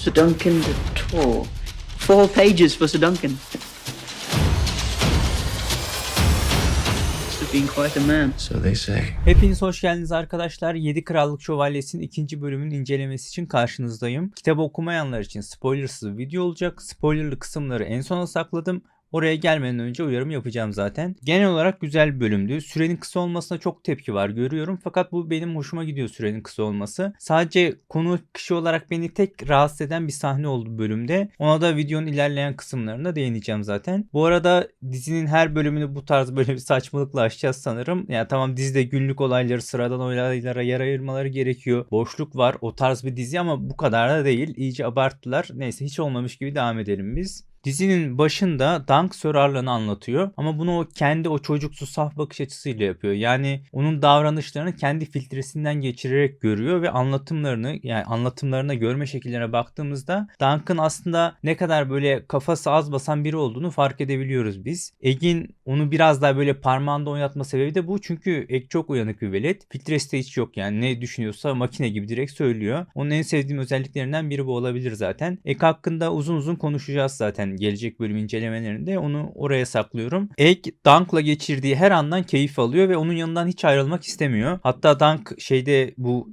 Sir Duncan de Tor. 4 pages for Sir Duncan. Must have been quite a man. So they say. Hepiniz hoş geldiniz arkadaşlar. 7 Krallık Şövalyesi'nin 2. bölümünün incelemesi için karşınızdayım. Kitabı okumayanlar için spoilersız bir video olacak. Spoilerlı kısımları en sona sakladım. Oraya gelmeden önce uyarım yapacağım zaten. Genel olarak güzel bir bölümdü. Sürenin kısa olmasına çok tepki var görüyorum. Fakat bu benim hoşuma gidiyor, sürenin kısa olması. Sadece konu kişi olarak beni tek rahatsız eden bir sahne oldu bölümde. Ona da videonun ilerleyen kısımlarında değineceğim zaten. Bu arada dizinin her bölümünü bu tarz böyle bir saçmalıkla açacağız sanırım. Yani tamam, dizide günlük olayları sıradan olaylara yer ayırmaları gerekiyor. Boşluk var, o tarz bir dizi ama bu kadar da değil. İyice abarttılar. Neyse, hiç olmamış gibi devam edelim biz. Dizinin başında Dunk Sir Arlan'ı anlatıyor ama bunu o kendi o çocuksu saf bakış açısıyla yapıyor. Yani onun davranışlarını kendi filtresinden geçirerek görüyor ve anlatımlarına, görme şekillerine baktığımızda Dunk'ın aslında ne kadar böyle kafası az basan biri olduğunu fark edebiliyoruz biz. Egg'in onu biraz daha böyle parmağında oynatma sebebi de bu. Çünkü Egg çok uyanık bir velet. Filtresi de hiç yok, yani ne düşünüyorsa makine gibi direkt söylüyor. Onun en sevdiğim özelliklerinden biri bu olabilir zaten. Egg hakkında uzun uzun konuşacağız zaten gelecek bölüm incelemelerinde, onu oraya saklıyorum. Egg Dunk'la geçirdiği her andan keyif alıyor ve onun yanından hiç ayrılmak istemiyor. Hatta Dunk bu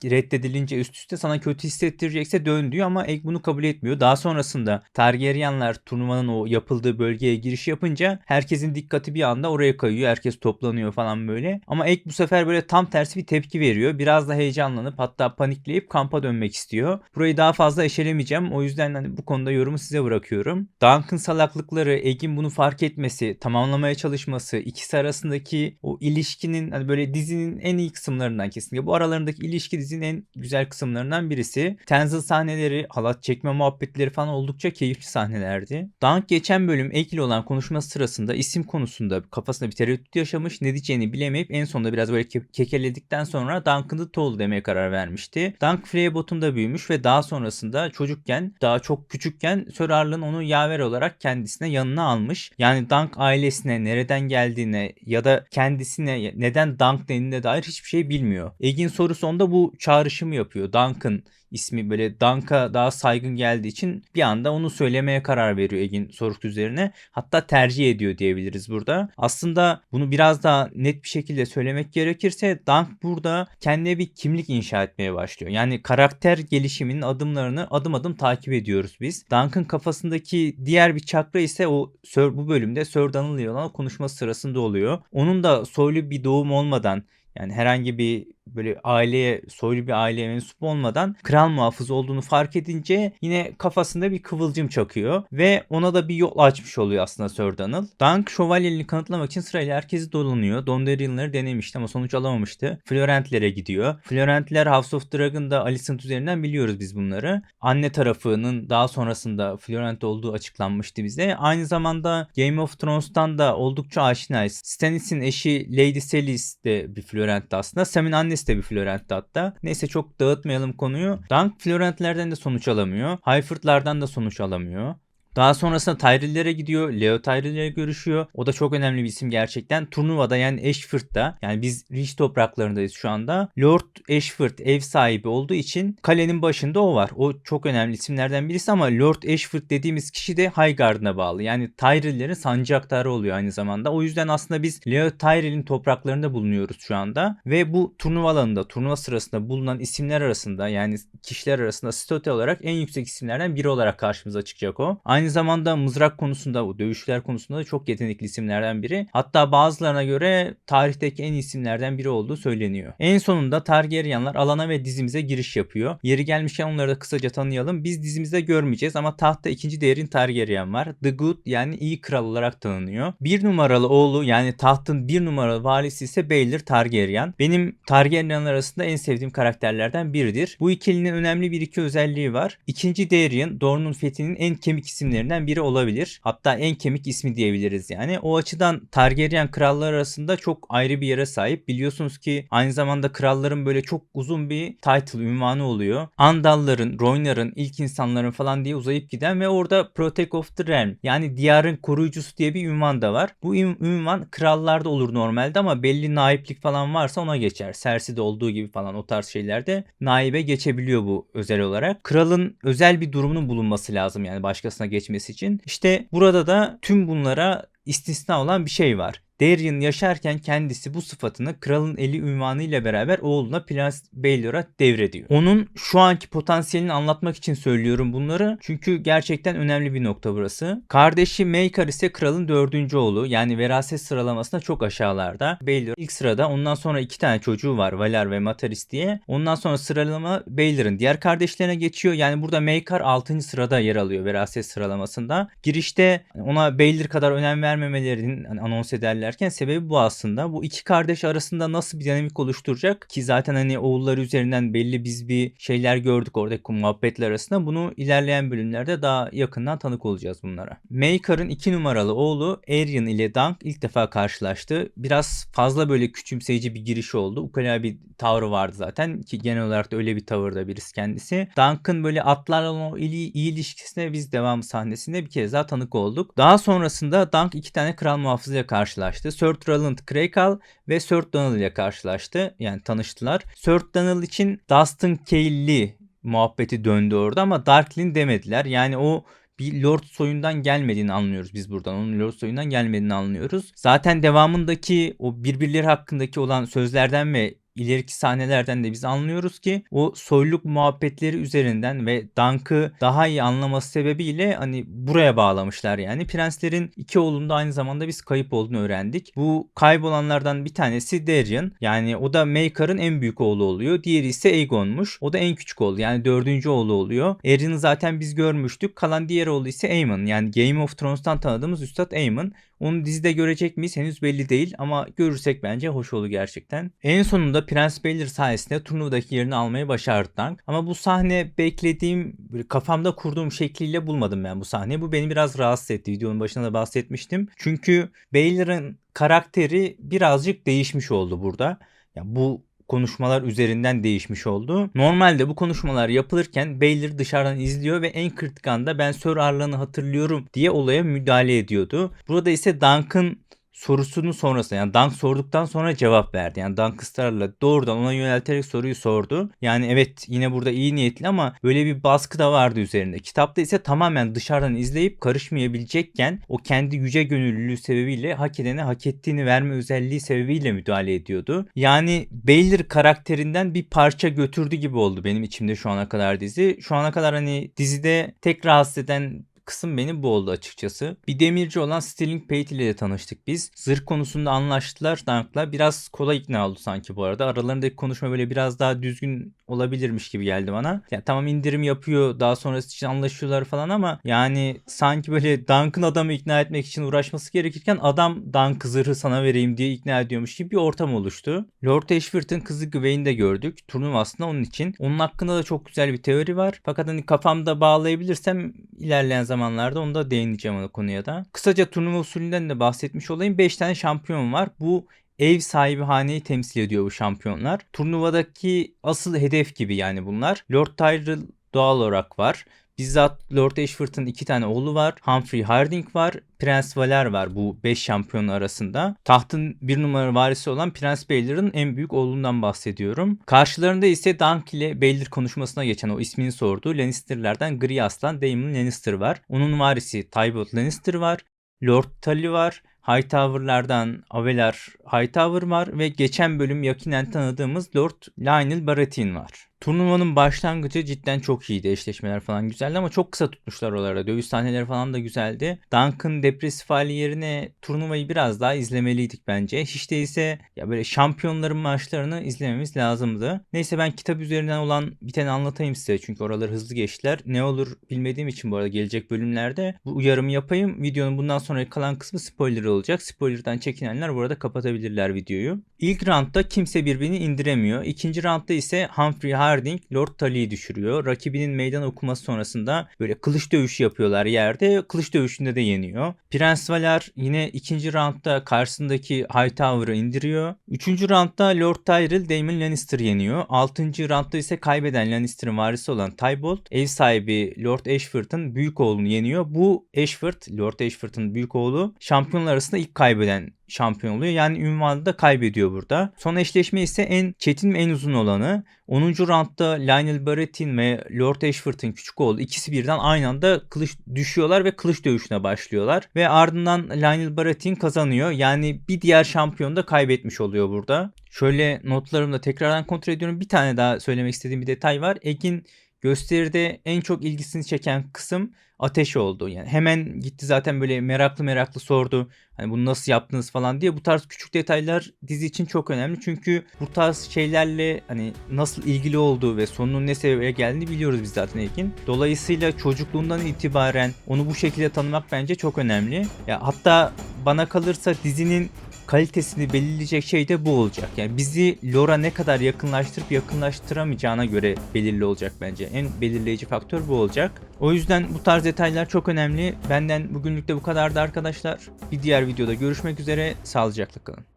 reddedilince üst üste sana kötü hissettirecekse dön diyor ama Egg bunu kabul etmiyor. Daha sonrasında Targaryenler turnuvanın o yapıldığı bölgeye giriş yapınca herkesin dikkati bir anda oraya kayıyor. Herkes toplanıyor falan böyle. Ama Egg bu sefer böyle tam tersi bir tepki veriyor. Biraz da heyecanlanıp hatta panikleyip kampa dönmek istiyor. Burayı daha fazla eşelemeyeceğim. O yüzden hani bu konuda yorumu size bırakıyorum. Dunk'ın salaklıkları, Egg'in bunu fark etmesi, tamamlamaya çalışması, ikisi arasındaki o ilişkinin hani böyle dizinin en iyi kısımlarından kesinlikle. Bu aralarındaki ilişki dizinin en güzel kısımlarından birisi. Tenzil sahneleri, halat çekme muhabbetleri falan oldukça keyifli sahnelerdi. Dunk geçen bölüm Egg ile olan konuşması sırasında isim konusunda kafasında bir tereddüt yaşamış, ne diyeceğini bilemeyip en sonunda biraz böyle kekeledikten sonra Dunk'ın da Toll demeye karar vermişti. Dunk Freybot'unda büyümüş ve daha sonrasında çocukken, daha çok küçükken Sir Arlan onu yaver olarak kendisine yanına almış. Yani Dunk ailesine nereden geldiğine ya da kendisine neden Dunk denildiğine dair hiçbir şey bilmiyor. Egg'in sorusu onda bu çağrışımı yapıyor. Dunk'ın ismi böyle Dunk'a daha saygın geldiği için bir anda onu söylemeye karar veriyor Egg'in sorusu üzerine. Hatta tercih ediyor diyebiliriz burada. Aslında bunu biraz daha net bir şekilde söylemek gerekirse Dunk burada kendine bir kimlik inşa etmeye başlıyor. Yani karakter gelişiminin adımlarını adım adım takip ediyoruz biz. Dunk'ın kafasındaki diğer bir çakra ise bu bölümde Sir Donald ile olan konuşması sırasında oluyor. Onun da soylu bir doğum olmadan, yani herhangi bir böyle soylu bir aileye mensup olmadan kral muhafızı olduğunu fark edince yine kafasında bir kıvılcım çakıyor ve ona da bir yol açmış oluyor aslında Sir Donald. Dunk şövalyeliğini kanıtlamak için sırayla herkesi dolanıyor. Dondarrion'ları denemişti ama sonuç alamamıştı. Florentlere gidiyor. Florentler House of Dragon'da Alicent üzerinden biliyoruz biz bunları. Anne tarafının daha sonrasında Florent olduğu açıklanmıştı bize. Aynı zamanda Game of Thrones'tan da oldukça aşinayız. Stannis'in eşi Lady Sely's de bir Florent'ti aslında. Sam'in annesi de bir Florent'ti hatta. Neyse, çok dağıtmayalım konuyu. Dunk Florentlerden de sonuç alamıyor. Highford'lardan da sonuç alamıyor. Daha sonrasında Tyrell'lere gidiyor. Leo Tyrell'le görüşüyor. O da çok önemli bir isim gerçekten. Turnuvada, yani Ashford'da, yani biz Reach topraklarındayız şu anda. Lord Ashford ev sahibi olduğu için kalenin başında o var. O çok önemli isimlerden birisi ama Lord Ashford dediğimiz kişi de Highgarden'a bağlı. Yani Tyrell'lerin sancaktarı oluyor aynı zamanda. O yüzden aslında biz Leo Tyrell'in topraklarında bulunuyoruz şu anda. Ve bu turnuva sırasında bulunan isimler arasında, yani kişiler arasında statü olarak en yüksek isimlerden biri olarak karşımıza çıkacak o. Aynı zamanda mızrak konusunda, o dövüşler konusunda da çok yetenekli isimlerden biri. Hatta bazılarına göre tarihteki en iyi isimlerden biri olduğu söyleniyor. En sonunda Targaryenlar alana ve dizimize giriş yapıyor. Yeri gelmişken onları da kısaca tanıyalım. Biz dizimizde görmeyeceğiz ama tahtta 2. Daenerys Targaryen var. The Good, yani iyi kral olarak tanınıyor. 1 numaralı oğlu, yani tahtın 1 numaralı valisi ise Baelor Targaryen. Benim Targaryenler arasında en sevdiğim karakterlerden biridir. Bu ikilinin önemli bir iki özelliği var. 2. Daenerys, Dorne'un fethinin en kemik isimlerinden isimlerinden biri olabilir. Hatta en kemik ismi diyebiliriz yani. O açıdan Targaryen krallar arasında çok ayrı bir yere sahip. Biliyorsunuz ki aynı zamanda kralların böyle çok uzun bir title ünvanı oluyor. Andalların, Rhoynar'ın, ilk insanların falan diye uzayıp giden ve orada Protect of the Realm yani diyarın koruyucusu diye bir ünvan da var. Bu ünvan krallarda olur normalde ama belli naiplik falan varsa ona geçer. Cersei'de olduğu gibi falan o tarz şeylerde naibe geçebiliyor bu özel olarak. Kralın özel bir durumunun bulunması lazım yani başkasına geçmesi için. İşte burada da tüm bunlara istisna olan bir şey var. Daeron yaşarken kendisi bu sıfatını kralın eli ünvanı ile beraber oğluna Prens Baelor'a devrediyor. Onun şu anki potansiyelini anlatmak için söylüyorum bunları. Çünkü gerçekten önemli bir nokta burası. Kardeşi Maekar ise kralın 4. oğlu. Yani veraset sıralamasında çok aşağılarda. Baelor ilk sırada. Ondan sonra 2 tane çocuğu var. Valar ve Mataris diye. Ondan sonra sıralama Baelor'ın diğer kardeşlerine geçiyor. Yani burada Maekar 6. sırada yer alıyor veraset sıralamasında. Girişte ona Baelor kadar önem vermemelerinin anons ederlerken sebebi bu aslında. Bu iki kardeş arasında nasıl bir dinamik oluşturacak ki zaten hani oğulları üzerinden belli biz bir şeyler gördük oradaki muhabbetler arasında. Bunu ilerleyen bölümlerde daha yakından tanık olacağız bunlara. Maekar'ın 2 numaralı oğlu Aerion ile Dunk ilk defa karşılaştı. Biraz fazla böyle küçümseyici bir giriş oldu. Ukala bir tavrı vardı zaten ki genel olarak da öyle bir tavırda birisi kendisi. Dunk'ın böyle atlarla olan o iyi ilişkisine biz devam sahnesinde bir kez daha tanık olduk. Daha sonrasında Dunk 2 tane kral muhafızıyla karşılaştı. Sir Roland Crackle ve Sir Donald ile karşılaştı. Yani tanıştılar. Sir Donald için Dustin Cael'li muhabbeti döndü orada ama Darklyn demediler. Yani o bir Lord soyundan gelmediğini anlıyoruz biz buradan. Onun Lord soyundan gelmediğini anlıyoruz. Zaten devamındaki o birbirleri hakkındaki olan sözlerden ve ileriki sahnelerden de biz anlıyoruz ki o soyluluk muhabbetleri üzerinden ve Dunk'ı daha iyi anlaması sebebiyle hani buraya bağlamışlar yani. Prenslerin 2 oğlunda aynı zamanda biz kayıp olduğunu öğrendik. Bu kaybolanlardan bir tanesi Daeron. Yani o da Maekar'ın en büyük oğlu oluyor. Diğeri ise Aegon'muş. O da en küçük oğlu. Yani 4. oğlu oluyor. Aerion'u zaten biz görmüştük. Kalan diğer oğlu ise Aemon. Yani Game of Thrones'tan tanıdığımız Üstad Aemon. Onu dizide görecek miyiz henüz belli değil ama görürsek bence hoş olur gerçekten. En sonunda Prens Baelor sayesinde turnuvadaki yerini almayı başardı Dunk. Ama bu sahne beklediğim, kafamda kurduğum şekliyle bulmadım ben bu sahneyi. Bu beni biraz rahatsız etti. Videonun başında da bahsetmiştim. Çünkü Baelor'ın karakteri birazcık değişmiş oldu burada. Ya bu konuşmalar üzerinden değişmiş oldu. Normalde bu konuşmalar yapılırken Baelor dışarıdan izliyor ve en kritik anda ben Sir Arlan'ı hatırlıyorum diye olaya müdahale ediyordu. Burada ise Dunk'ın sorusunun sonrasında yani Dunk sorduktan sonra cevap verdi. Yani Dunk ısrarla doğrudan ona yönelterek soruyu sordu. Yani evet yine burada iyi niyetli ama böyle bir baskı da vardı üzerinde. Kitapta ise tamamen dışarıdan izleyip karışmayabilecekken o kendi yüce gönüllülüğü sebebiyle hak edene hak ettiğini verme özelliği sebebiyle müdahale ediyordu. Yani Baelor karakterinden bir parça götürdü gibi oldu benim içimde şu ana kadar dizi. Şu ana kadar hani dizide tek rahatsız eden kısım beni bu oldu açıkçası. Bir demirci olan Sterling Pate ile de tanıştık biz. Zırh konusunda anlaştılar Dunk'la. Biraz kolay ikna oldu sanki bu arada. Aralarındaki konuşma böyle biraz daha düzgün olabilirmiş gibi geldi bana. Yani tamam indirim yapıyor daha sonrası için anlaşıyorlar falan ama yani sanki böyle Dunk'ın adamı ikna etmek için uğraşması gerekirken adam Dunk zırhı sana vereyim diye ikna ediyormuş gibi bir ortam oluştu. Lord Ashford'un kızı Gwen'i de gördük. Turnuva aslında onun için. Onun hakkında da çok güzel bir teori var. Fakat hani kafamda bağlayabilirsem ilerleyen zamanlarda onu da değineceğim o konuya da. Kısaca turnuva usulünden de bahsetmiş olayım. 5 tane şampiyon var. Bu ev sahibi haneyi temsil ediyor bu şampiyonlar. Turnuvadaki asıl hedef gibi yani bunlar. Lord Tyrell doğal olarak var. Bizzat Lord Ashford'un 2 tane oğlu var. Humphrey Harding var. Prens Valer var bu 5 şampiyon arasında. Tahtın 1 numara varisi olan Prens Baelor'ın en büyük oğlundan bahsediyorum. Karşılarında ise Dunk ile Baelor konuşmasına geçen o ismini sorduğu Lannister'lardan Gri Aslan Daemon Lannister var. Onun varisi Tybalt Lannister var. Lord Tully var. Hightower'lardan Avelar Hightower var ve geçen bölüm yakinen tanıdığımız Lord Lionel Baratheon var. Turnuvanın başlangıcı cidden çok iyiydi. Eşleşmeler falan güzeldi ama çok kısa tutmuşlar oralara. Dövüş sahneleri falan da güzeldi. Dunk'ın depresif hali yerine turnuvayı biraz daha izlemeliydik bence. Hiç değilse ya böyle şampiyonların maçlarını izlememiz lazımdı. Neyse ben kitap üzerinden olan biteni anlatayım size. Çünkü oraları hızlı geçtiler. Ne olur bilmediğim için bu arada gelecek bölümlerde bu uyarımı yapayım. Videonun bundan sonra kalan kısmı spoiler olacak. Spoiler'dan çekinenler burada kapatabilirler videoyu. İlk roundda kimse birbirini indiremiyor. İkinci roundda ise Humphrey Harding Lord Tully'yi düşürüyor. Rakibinin meydan okuması sonrasında böyle kılıç dövüşü yapıyorlar yerde. Kılıç dövüşünde de yeniyor. Prens Valar yine ikinci roundda karşısındaki Hightower'ı indiriyor. Üçüncü roundda Lord Tyrell Daemon Lannister yeniyor. Altıncı roundda ise kaybeden Lannister'ın varisi olan Tybolt ev sahibi Lord Ashford'un büyük oğlunu yeniyor. Bu Ashford, Lord Ashford'un büyük oğlu şampiyonlar arasında ilk kaybeden şampiyon oluyor. Yani ünvanı da kaybediyor burada. Son eşleşme ise en çetin ve en uzun olanı. 10. roundda Lionel Baratheon ve Lord Ashford'un küçük oğlu ikisi birden aynı anda kılıç düşüyorlar ve kılıç dövüşüne başlıyorlar. Ve ardından Lionel Baratheon kazanıyor. Yani bir diğer şampiyon da kaybetmiş oluyor burada. Şöyle notlarımda tekrardan kontrol ediyorum. Bir tane daha söylemek istediğim bir detay var. Egg'in gösteride en çok ilgisini çeken kısım ateş oldu. Yani hemen gitti zaten böyle meraklı sordu. Hani bunu nasıl yaptınız falan diye. Bu tarz küçük detaylar dizi için çok önemli. Çünkü bu tarz şeylerle hani nasıl ilgili olduğu ve sonunun ne sebebe geldiğini biliyoruz biz zaten Egg'in. Dolayısıyla çocukluğundan itibaren onu bu şekilde tanımak bence çok önemli. Ya hatta bana kalırsa dizinin kalitesini belirleyecek şey de bu olacak. Yani bizi lore'a ne kadar yakınlaştırıp yakınlaştıramayacağına göre belirli olacak bence. En belirleyici faktör bu olacak. O yüzden bu tarz detaylar çok önemli. Benden bugünlük de bu kadardı arkadaşlar. Bir diğer videoda görüşmek üzere. Sağlıcakla kalın.